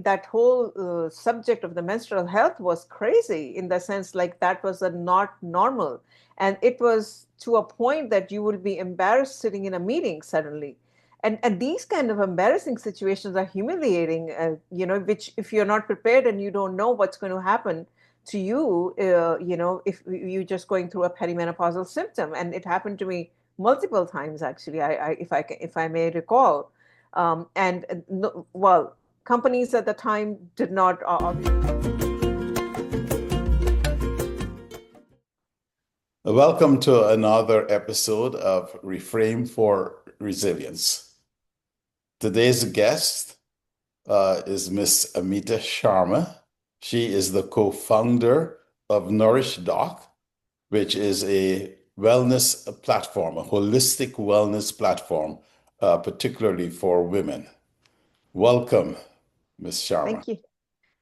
that whole subject of the menstrual health was crazy in the sense like that was a not normal. And it was to a point that you will be embarrassed sitting in a meeting suddenly. And these kind of embarrassing situations are humiliating, which if you're not prepared and you don't know what's going to happen to you, if you're just going through a perimenopausal symptom. And it happened to me multiple times, actually, if I may recall. And no, well, companies at the time did not Welcome to another episode of Reframe for Resilience. Today's guest is Miss Amita Sharma. She is the co-founder of Nourish Doc, which is a wellness platform, a holistic wellness platform, particularly for women. Welcome, Miss Sharma. Thank you.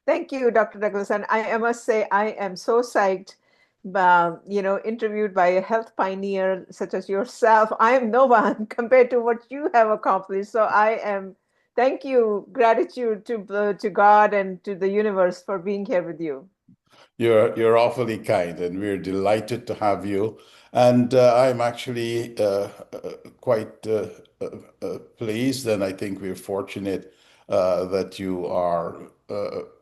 Thank you, Dr. Douglas. And I must say, I am so psyched, interviewed by a health pioneer such as yourself. I am no one compared to what you have accomplished. So thank you, gratitude to God and to the universe for being here with you. You're awfully kind, and we're delighted to have you. And I'm actually quite pleased, and I think we're fortunate that you are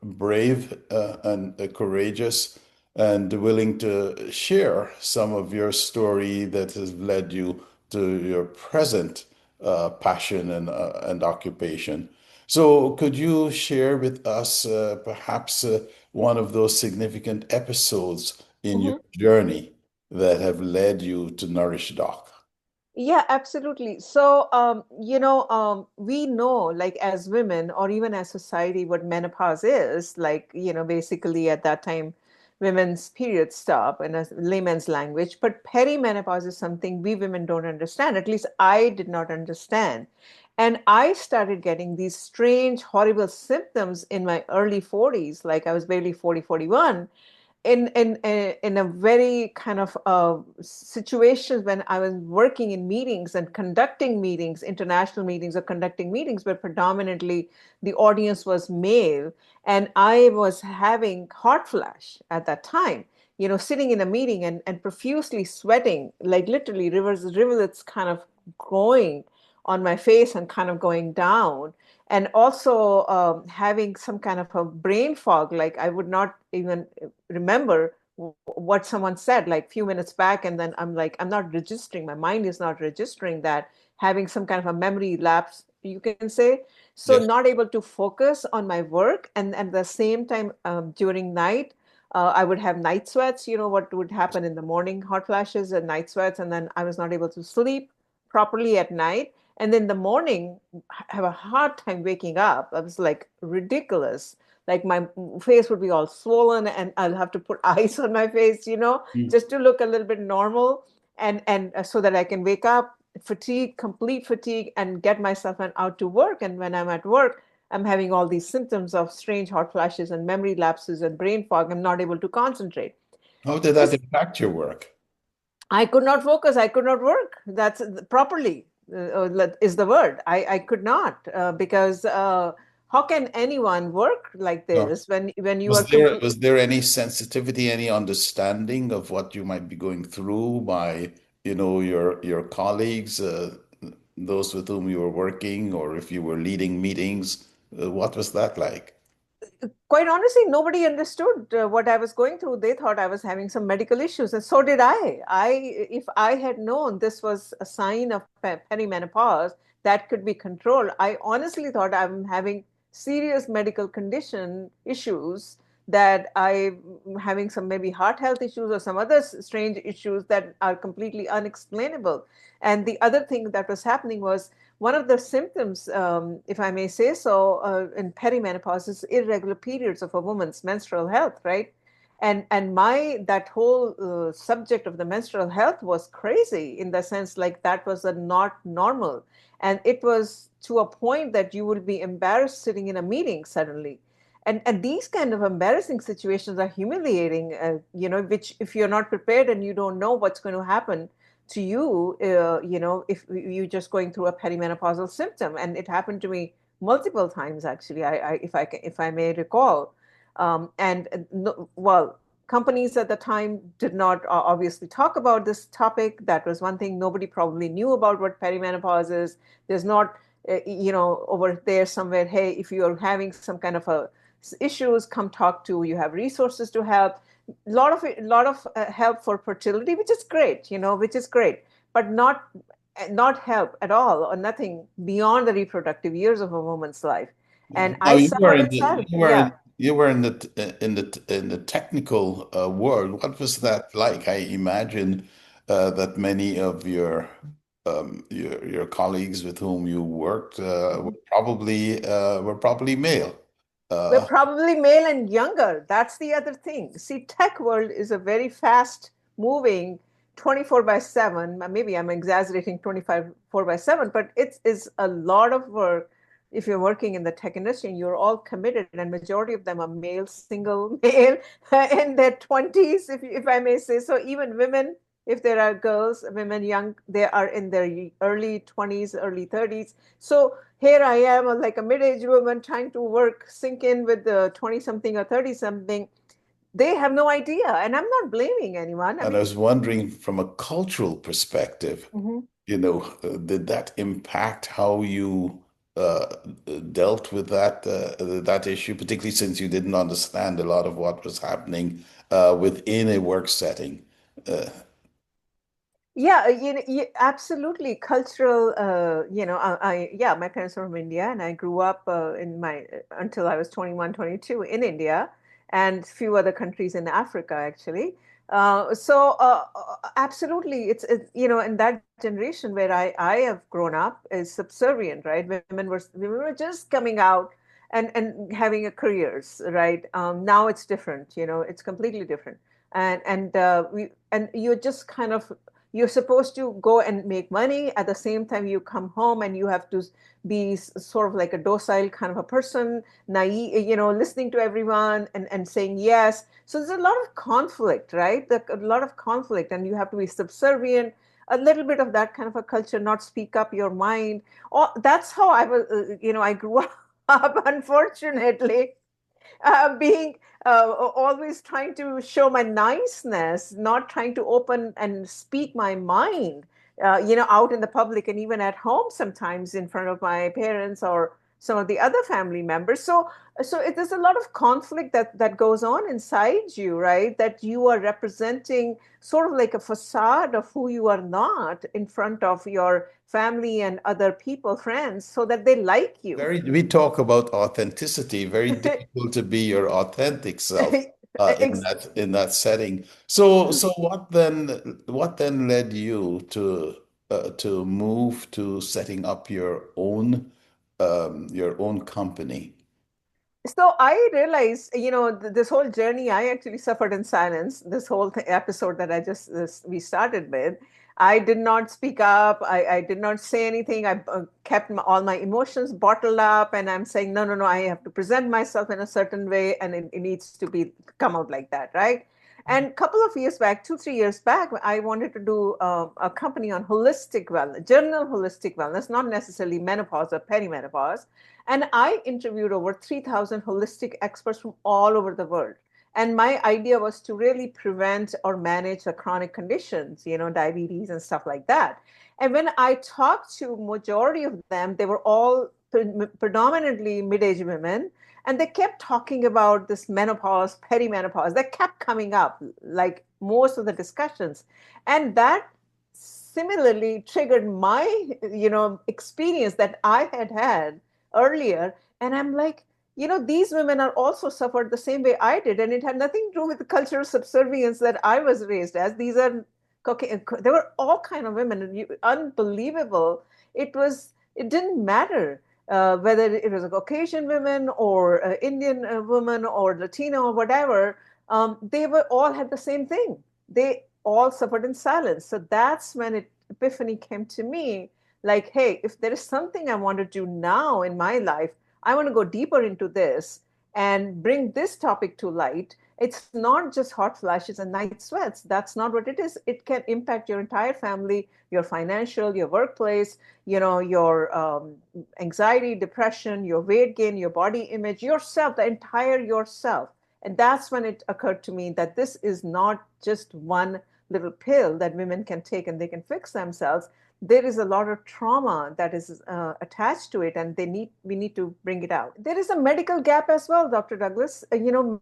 brave and courageous and willing to share some of your story that has led you to your present passion and occupation. So, could you share with us perhaps one of those significant episodes in your Mhm. journey that have led you to Nourish Doc? Yeah, absolutely. So, we know, like as women or even as society, what menopause is. Like, basically at that time, women's periods stop in a layman's language. But perimenopause is something we women don't understand. At least I did not understand. And I started getting these strange, horrible symptoms in my early 40s, like I was barely 40, 41 in a very kind of situations when I was working in meetings and conducting meetings, international meetings or conducting meetings where predominantly the audience was male, and I was having hot flash at that time. Sitting in a meeting and profusely sweating, like literally rivulets kind of going on my face and kind of going down, and also having some kind of a brain fog, like I would not even remember what someone said like few minutes back, and then I'm like, I'm not registering, my mind is not registering that, having some kind of a memory lapse, you can say. So Yes. not able to focus on my work, and at the same time, during night, I would have night sweats. What would happen in the morning, hot flashes and night sweats, and then I was not able to sleep properly at night, and then the morning have a hard time waking up. I was like ridiculous, like my face would be all swollen and I'll have to put ice on my face, Mm. just to look a little bit normal, and so that I can wake up, fatigue, complete fatigue, and get myself out to work. And when I'm at work, I'm having all these symptoms of strange hot flashes and memory lapses and brain fog. I'm not able to concentrate. How did that This impact your work? I could not focus. I could not work. That's properly is the word. I could not because how can anyone work like No. this when you are complete? Was there any sensitivity, any understanding of what you might be going through by, your colleagues, those with whom you were working, or if you were leading meetings? What was that like? Quite honestly, nobody understood what I was going through. They thought I was having some medical issues, and so did I. If I had known this was a sign of perimenopause that could be controlled, I honestly thought I'm having serious medical condition issues, that I'm having some maybe heart health issues or some other strange issues that are completely unexplainable. And the other thing that was happening was one of the symptoms, if I may say so, in perimenopause is irregular periods of a woman's menstrual health, right? And my that whole subject of the menstrual health was crazy in the sense like that was a not normal, and it was to a point that you will be embarrassed sitting in a meeting suddenly. And these kind of embarrassing situations are humiliating, which if you're not prepared and you don't know what's going to happen to you, if you're just going through a perimenopausal symptom. And it happened to me multiple times actually. If I may recall, and no, well, companies at the time did not obviously talk about this topic. That was one thing. Nobody probably knew about what perimenopause is. There's not, over there somewhere. Hey, if you are having some kind of a issues, come talk to. You have resources to help. Lot of help for fertility, which is great. Which is great, but not help at all or nothing beyond the reproductive years of a woman's life. Yeah. And Now I suffered in silence. Yeah. you were in the technical world. What was that like? I imagine that many of your colleagues with whom you worked were probably male. We're Uh, probably male and younger. That's the other thing. See, tech world is a very fast moving 24 by 7. Maybe I'm exaggerating 25 4 by 7, but it is a lot of work. If you're working in the tech industry and you're all committed, and majority of them are male, single male in their 20s, if I may say so. Even women, if there are girls, women young, they are in their early 20s, early 30s. So here I am, like a mid-aged woman trying to work, sink in with the 20 something or 30 something. They have no idea. And I'm not blaming anyone. I and I mean, was wondering from a cultural perspective, mhm. did that impact how you uh, dealt with that issue, particularly since you didn't understand a lot of what was happening within a work setting? Uh, Yeah, absolutely. Cultural, yeah, my parents are from India and I grew up until I was 21, 22 in India and few other countries in Africa, actually. Absolutely, it's in that generation where I have grown up is subservient, right? Women were just coming out and having a careers, right? Now it's different, it's completely different. And you're just kind of you're supposed to go and make money at the same time you come home and you have to be sort of like a docile kind of a person, naive, listening to everyone and saying yes. So there's a lot of conflict, right? A lot of conflict, and you have to be subservient, a little bit of that kind of a culture, not speak up your mind. That's how I was, I grew up unfortunately, being always trying to show my niceness, not trying to open and speak my mind, out in the public and even at home sometimes in front of my parents or some of the other family members. There's a lot of conflict that goes on inside you, right? That you are representing sort of like a facade of who you are not in front of your family and other people, friends, so that they like you. we talk about authenticity, very difficult to be your authentic self Ex- in that setting. So what then led you to move to setting up your own company? So I realized, this whole journey, I actually suffered in silence. This whole episode that we started with, I did not speak up. I did not say anything. I kept all my emotions bottled up, and I'm saying, no, no, no, I have to present myself in a certain way, and it needs to be come out like that, right? And a couple of years back, 2, 3 years back, I wanted to do a company on holistic wellness, general holistic wellness, not necessarily menopause or perimenopause. And I interviewed over 3,000 holistic experts from all over the world. And my idea was to really prevent or manage the chronic conditions, diabetes and stuff like that. And when I talked to majority of them, they were all predominantly mid-aged women, and they kept talking about this menopause, perimenopause. That kept coming up, like most of the discussions, and that similarly triggered my, experience that I had had earlier. And I'm like, these women are also suffered the same way I did. And it had nothing to do with the cultural subservience that I was raised as. These are, there were all kind of women, unbelievable. It didn't matter whether it was a Caucasian woman or Indian woman or Latino or whatever. They were all had the same thing. They all suffered in silence. So that's when epiphany came to me, like, hey, if there is something I want to do now in my life, I want to go deeper into this and bring this topic to light It's not just hot flashes and night sweats. That's not what it is. It can impact your entire family, your financial, your workplace, your anxiety, depression, your weight gain, your body image, yourself, the entire yourself. And that's when it occurred to me that this is not just one little pill that women can take and they can fix themselves. There is a lot of trauma that is attached to it, and we need to bring it out. There is a medical gap as well, Dr. Douglas.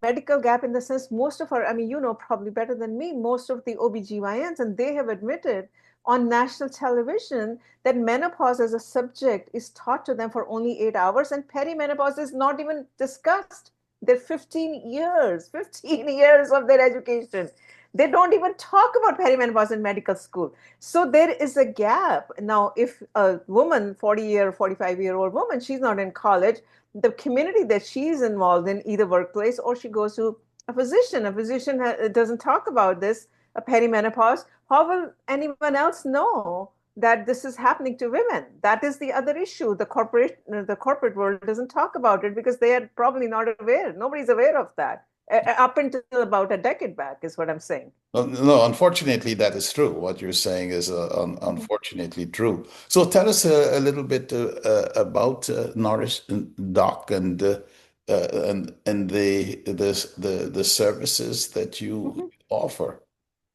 Medical gap in the sense, most of our, I mean, probably better than me, most of the OBGYNs, and they have admitted on national television that menopause as a subject is taught to them for only 8 hours, and perimenopause is not even discussed. They're 15 years of their education. They don't even talk about perimenopause in medical school. So there is a gap. Now, if a woman, 40-year, 45-year-old woman, she's not in college, the community that she's involved in, either workplace or she goes to a physician doesn't talk about this, a perimenopause. How will anyone else know that this is happening to women? That is the other issue. The corporate world doesn't talk about it because they are probably not aware. Nobody's aware of that. Up until about a decade back is what I'm saying. No, unfortunately, that is true. What you're saying is Mhm. unfortunately true. So tell us a little bit about Nourish Doc and the services that you Mhm. offer.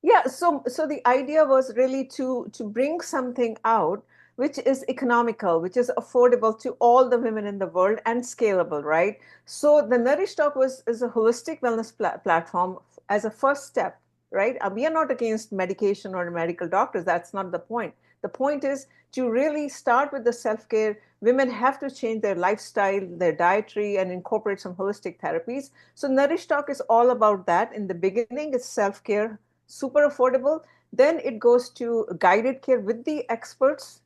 Yeah, so the idea was really to bring something out which is economical, which is affordable to all the women in the world and scalable, right? So the Nourish Talk is a holistic wellness platform as a first step, right? We are not against medication or medical doctors. That's not the point. The point is to really start with the self-care. Women have to change their lifestyle, their dietary, and incorporate some holistic therapies. So Nourish Talk is all about that. In the beginning, it's self-care, super affordable. Then it goes to guided care with the experts,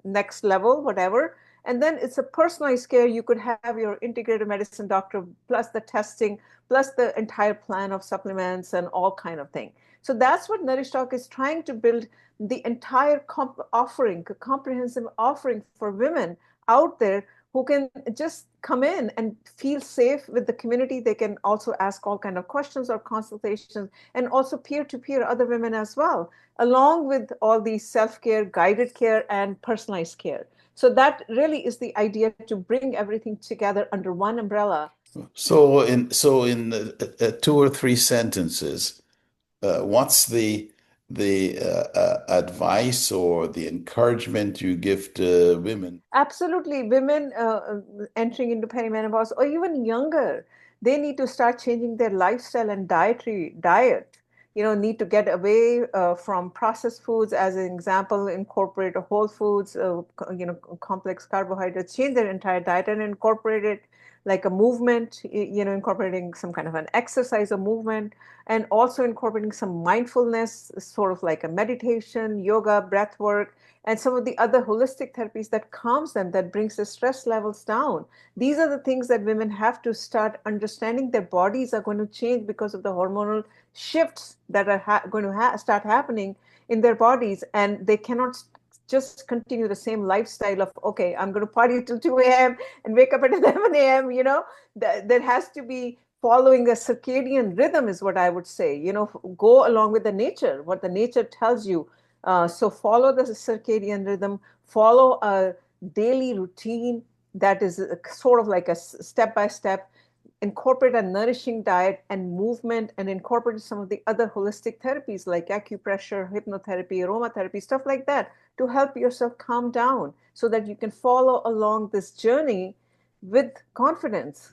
next level, whatever. And then it's a personalized care. You could have your integrated medicine doctor plus the testing, plus the entire plan of supplements and all kind of thing. So that's what Nourish Talk is trying to build, the entire comprehensive offering for women out there who can just come in and feel safe with the community. They can also ask all kind of questions or consultations, and also peer-to-peer other women as well, along with all the self-care, guided care, and personalized care. So that really is the idea, to bring everything together under one umbrella. So in two or three sentences, what's the advice or the encouragement you give to women? Absolutely. Women entering into perimenopause or even younger, they need to start changing their lifestyle and diet. Need to get away from processed foods, as an example, incorporate whole foods, complex carbohydrates, change their entire diet and incorporate it like a movement, incorporating some kind of an exercise or movement, and also incorporating some mindfulness, sort of like a meditation, yoga, breath work, and some of the other holistic therapies that calms them, that brings the stress levels down. These are the things that women have to start understanding. Their bodies are going to change because of the hormonal shifts that are going to start happening in their bodies, and they cannot just continue the same lifestyle of, okay, I'm going to party till 2 a.m. and wake up at 11 a.m. There has to be following a circadian rhythm, is what I would say. Go along with the nature, what the nature tells you. So follow the circadian rhythm, follow a daily routine that is sort of like a step by step, incorporate a nourishing diet and movement, and incorporate some of the other holistic therapies like acupressure, hypnotherapy, aromatherapy, stuff like that, to help yourself calm down so that you can follow along this journey with confidence.